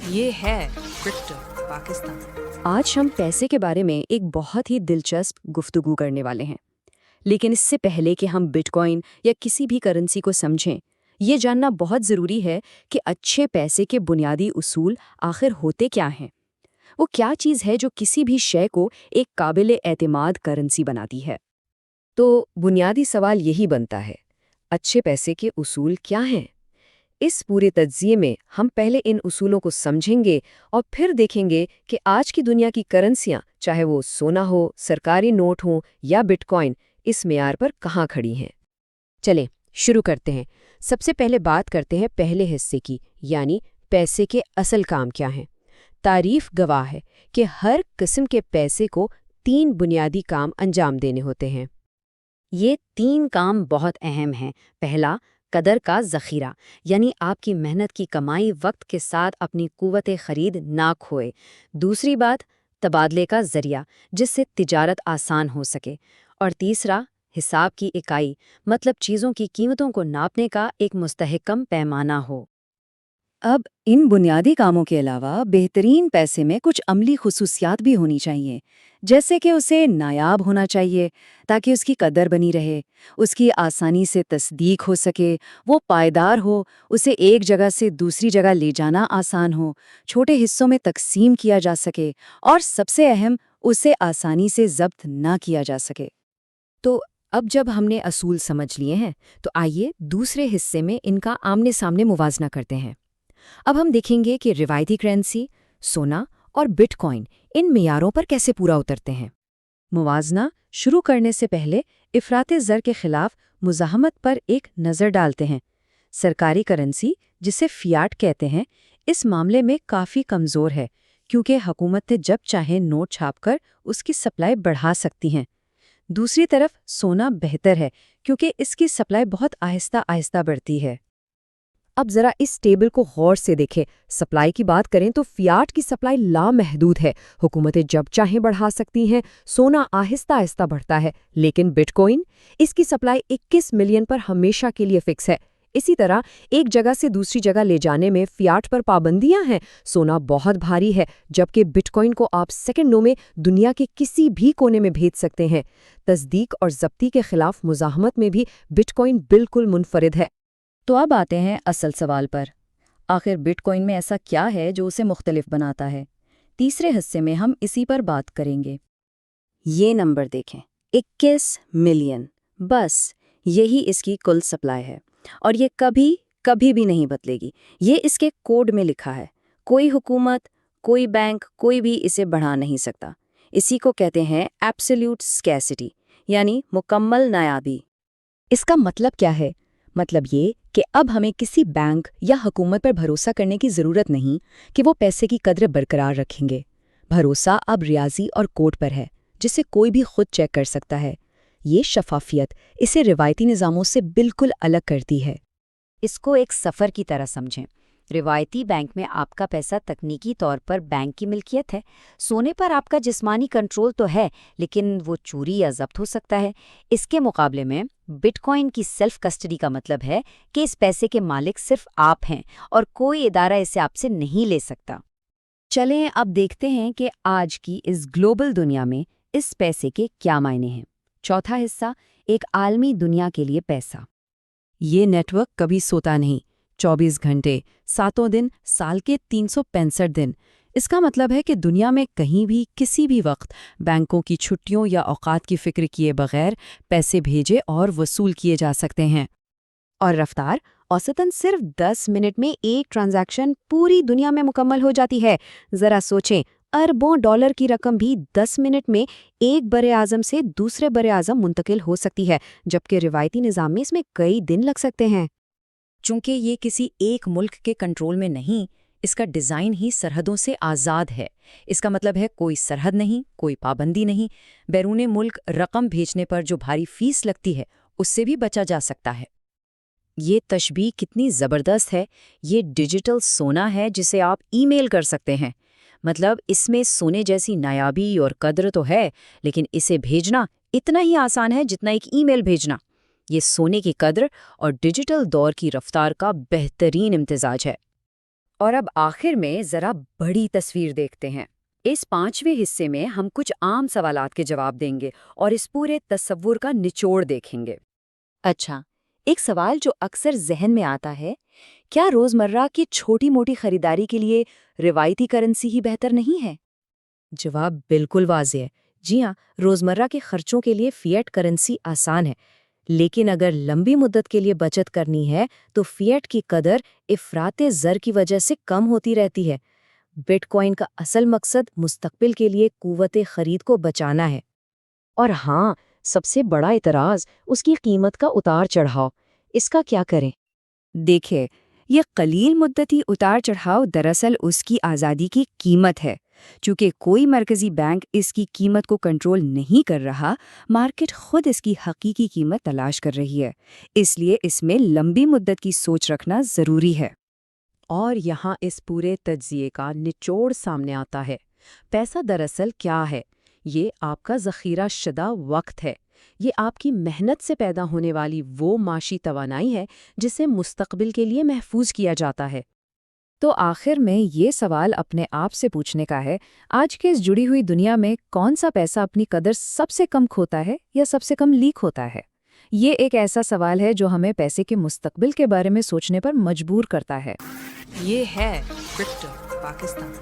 یہ ہے کرپٹو پاکستان۔ آج ہم پیسے کے بارے میں ایک بہت ہی دلچسپ گفتگو کرنے والے ہیں، لیکن اس سے پہلے کہ ہم بٹ کوائن یا کسی بھی کرنسی کو سمجھیں، یہ جاننا بہت ضروری ہے کہ اچھے پیسے کے بنیادی اصول آخر ہوتے کیا ہیں۔ وہ کیا چیز ہے جو کسی بھی شے کو ایک قابل اعتماد کرنسی بناتی ہے؟ تو بنیادی سوال یہی بنتا ہے، اچھے پیسے کے اصول کیا ہیں؟ اس پورے تجزیے میں ہم پہلے ان اصولوں کو سمجھیں گے اور پھر دیکھیں گے کہ آج کی دنیا کی کرنسیاں، چاہے وہ سونا ہو، سرکاری نوٹ ہوں یا بٹ کوائن، اس معیار پر کہاں کھڑی ہیں۔ چلیں شروع کرتے ہیں۔ سب سے پہلے بات کرتے ہیں پہلے حصے کی، یعنی پیسے کے اصل کام کیا ہیں۔ تاریخ گواہ ہے کہ ہر قسم کے پیسے کو 3 بنیادی کام انجام دینے ہوتے ہیں۔ یہ 3 کام بہت اہم ہیں۔ پہلا، قدر کا ذخیرہ، یعنی آپ کی محنت کی کمائی وقت کے ساتھ اپنی قوت خرید نہ کھوئے۔ دوسری بات، تبادلے کا ذریعہ، جس سے تجارت آسان ہو سکے۔ اور تیسرا، حساب کی اکائی، مطلب چیزوں کی قیمتوں کو ناپنے کا ایک مستحکم پیمانہ ہو۔ اب ان بنیادی کاموں کے علاوہ بہترین پیسے میں کچھ عملی خصوصیات بھی ہونی چاہیے، جیسے کہ اسے نایاب ہونا چاہیے تاکہ اس کی قدر بنی رہے، اس کی آسانی سے تصدیق ہو سکے، وہ پائیدار ہو، اسے ایک جگہ سے دوسری جگہ لے جانا آسان ہو، چھوٹے حصوں میں تقسیم کیا جا سکے، اور سب سے اہم، اسے آسانی سے ضبط نہ کیا جا سکے۔ تو اب جب ہم نے اصول سمجھ لیے ہیں، تو آئیے دوسرے حصے میں ان کا آمنے سامنے موازنہ کرتے ہیں۔ اب ہم دیکھیں گے کہ روایتی کرنسی، سونا اور بٹ کوائن ان معیاروں پر کیسے پورا اترتے ہیں۔ موازنہ شروع کرنے سے پہلے افراط زر کے خلاف مزاحمت پر ایک نظر ڈالتے ہیں۔ سرکاری کرنسی، جسے فیاٹ کہتے ہیں، اس معاملے میں کافی کمزور ہے، کیونکہ حکومتیں جب چاہیں نوٹ چھاپ کر اس کی سپلائی بڑھا سکتی ہیں۔ دوسری طرف سونا بہتر ہے، کیونکہ اس کی سپلائی بہت آہستہ آہستہ بڑھتی ہے۔ اب ذرا اس ٹیبل کو غور سے دیکھیں۔ سپلائی کی بات کریں تو فیاٹ کی سپلائی لامحدود ہے، حکومتیں جب چاہیں بڑھا سکتی ہیں، سونا آہستہ آہستہ بڑھتا ہے، لیکن بٹ کوائن، اس کی سپلائی 21 ملین پر ہمیشہ کے لیے فکس ہے۔ اسی طرح ایک جگہ سے دوسری جگہ لے جانے میں فیاٹ پر پابندیاں ہیں، سونا بہت بھاری ہے، جبکہ بٹ کوائن کو آپ سیکنڈوں میں دنیا کے کسی بھی کونے میں بھیج سکتے ہیں۔ تصدیق اور ضبطی کے خلاف مزاحمت میں بھی بٹ کوائن بالکل منفرد ہے۔ تو اب آتے ہیں اصل سوال پر، آخر بٹ کوائن میں ایسا کیا ہے جو اسے مختلف بناتا ہے؟ تیسرے حصے میں ہم اسی پر بات کریں گے۔ یہ نمبر دیکھیں، 21 ملین، بس یہی اس کی کل سپلائی ہے، اور یہ کبھی بھی نہیں بدلے گی۔ یہ اس کے کوڈ میں لکھا ہے، کوئی حکومت، کوئی بینک، کوئی بھی اسے بڑھا نہیں سکتا۔ اسی کو کہتے ہیں ایبسلیوٹ اسکیسٹی، یعنی مکمل نایابی۔ اس کا مطلب کیا ہے؟ مطلب یہ کہ اب ہمیں کسی بینک یا حکومت پر بھروسہ کرنے کی ضرورت نہیں کہ وہ پیسے کی قدر برقرار رکھیں گے۔ بھروسہ اب ریاضی اور کوڈ پر ہے، جسے کوئی بھی خود چیک کر سکتا ہے۔ یہ شفافیت اسے روایتی نظاموں سے بالکل الگ کرتی ہے۔ اس کو ایک سفر کی طرح سمجھیں۔ روایتی بینک میں آپ کا پیسہ تکنیکی طور پر بینک کی ملکیت ہے، سونے پر آپ کا جسمانی کنٹرول تو ہے، لیکن وہ چوری یا ضبط ہو سکتا ہے۔ اس کے مقابلے میں بٹ کوائن کی سیلف کسٹڈی کا مطلب ہے کہ اس پیسے کے مالک صرف آپ ہیں اور کوئی ادارہ اسے آپ سے نہیں لے سکتا۔ چلیں اب دیکھتے ہیں کہ آج کی اس گلوبل دنیا میں اس پیسے کے کیا معنی ہیں۔ چوتھا حصہ، ایک عالمی دنیا کے لیے پیسہ۔ یہ نیٹ ورک کبھی سوتا نہیں، 24 گھنٹے، 7 دن، سال کے 365 دن۔ اس کا مطلب ہے کہ دنیا میں کہیں بھی کسی بھی وقت بینکوں کی چھٹیوں یا اوقات کی فکر کیے بغیر پیسے بھیجے اور وصول کیے جا سکتے ہیں۔ اور رفتار اوسطاً صرف 10 منٹ میں ایک ٹرانزیکشن پوری دنیا میں مکمل ہو جاتی ہے۔ ذرا سوچیں، اربوں ڈالر کی رقم بھی 10 منٹ میں ایک براعظم سے دوسرے براعظم منتقل ہو سکتی ہے، جبکہ روایتی نظام میں اس میں کئی دن لگ سکتے ہیں۔ چونکہ یہ کسی ایک ملک کے کنٹرول میں نہیں، اس کا ڈیزائن ہی سرحدوں سے آزاد ہے۔ اس کا مطلب ہے کوئی سرحد نہیں، کوئی پابندی نہیں۔ بیرون ملک رقم بھیجنے پر جو بھاری فیس لگتی ہے، اس سے بھی بچا جا سکتا ہے۔ یہ تشبیہ کتنی زبردست ہے! یہ ڈیجیٹل سونا ہے جسے آپ ای میل کر سکتے ہیں۔ مطلب اس میں سونے جیسی نایابی اور قدر تو ہے، لیکن اسے بھیجنا اتنا ہی آسان ہے جتنا ایک ای میل بھیجنا۔ یہ سونے کی قدر اور ڈیجیٹل دور کی رفتار کا بہترین امتزاج ہے۔ اور اب آخر میں ذرا بڑی تصویر دیکھتے ہیں۔ اس 5ویں حصے میں ہم کچھ عام سوالات کے جواب دیں گے اور اس پورے تصور کا نچوڑ دیکھیں گے۔ اچھا، ایک سوال جو اکثر ذہن میں آتا ہے، کیا روزمرہ کی چھوٹی موٹی خریداری کے لیے روایتی کرنسی ہی بہتر نہیں ہے؟ جواب بالکل واضح ہے۔ جی ہاں، روزمرہ کے خرچوں کے لیے فیٹ کرنسی آسان ہے، لیکن اگر لمبی مدت کے لیے بچت کرنی ہے تو فیٹ کی قدر افراط زر کی وجہ سے کم ہوتی رہتی ہے۔ بٹ کوائن کا اصل مقصد مستقبل کے لیے قوت خرید کو بچانا ہے۔ اور ہاں، سب سے بڑا اعتراض اس کی قیمت کا اتار چڑھاؤ۔ اس کا کیا کریں؟ دیکھیں، یہ قلیل مدتی اتار چڑھاؤ دراصل اس کی آزادی کی قیمت ہے۔ چونکہ کوئی مرکزی بینک اس کی قیمت کو کنٹرول نہیں کر رہا، مارکیٹ خود اس کی حقیقی قیمت تلاش کر رہی ہے۔ اس لیے اس میں لمبی مدت کی سوچ رکھنا ضروری ہے۔ اور یہاں اس پورے تجزیے کا نچوڑ سامنے آتا ہے۔ پیسہ دراصل کیا ہے؟ یہ آپ کا ذخیرہ شدہ وقت ہے۔ یہ آپ کی محنت سے پیدا ہونے والی وہ معاشی توانائی ہے جسے مستقبل کے لیے محفوظ کیا جاتا ہے۔ تو آخر میں یہ سوال اپنے آپ سے پوچھنے کا ہے، آج کے اس جڑی ہوئی دنیا میں کون سا پیسہ اپنی قدر سب سے کم کھوتا ہے یا سب سے کم لیک ہوتا ہے؟ یہ ایک ایسا سوال ہے جو ہمیں پیسے کے مستقبل کے بارے میں سوچنے پر مجبور کرتا ہے۔ یہ ہے کرپٹو پاکستان۔